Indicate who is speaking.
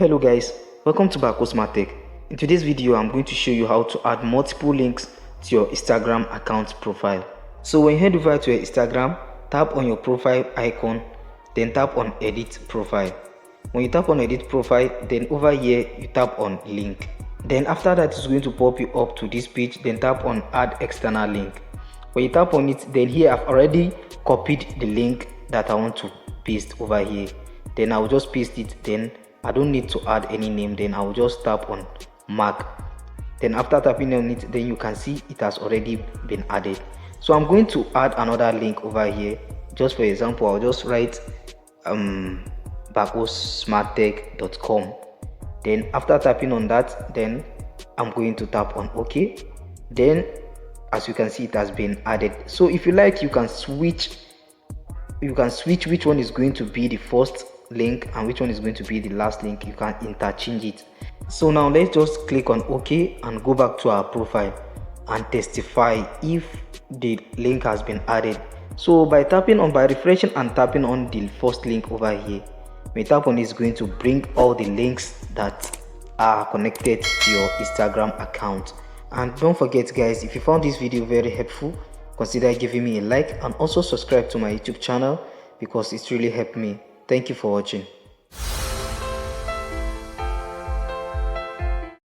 Speaker 1: Hello guys, welcome to Howto Tech. In today's video, I'm going to show you how to add multiple links to your Instagram account profile. So when you head over to your Instagram, tap on your profile icon, then tap on edit profile. When you tap on edit profile, then over here you tap on link. Then after that, it's going to pop you up to this page, then tap on add external link. When you tap on it, then here I've already copied the link that I want to paste over here. Then I'll just paste it. Then I don't need to add any name. Then I'll just tap on mark. Then after tapping on it, then you can see it has already been added. So I'm going to add another link over here. Just for example, I'll just write howtosmarttech.com. Then after tapping on that, then I'm going to tap on OK. Then as you can see, it has been added. So if you like, you can switch which one is going to be the first link and which one is going to be the last link. You can interchange it. So now let's just click on OK and go back to our profile and testify if the link has been added. So by refreshing and tapping on the first link over here, when you tap on it, it's going to bring all the links that are connected to your Instagram account. And don't forget guys, if you found this video very helpful, consider giving me a like and also subscribe to my YouTube channel because it's really helped me. Thank you for watching.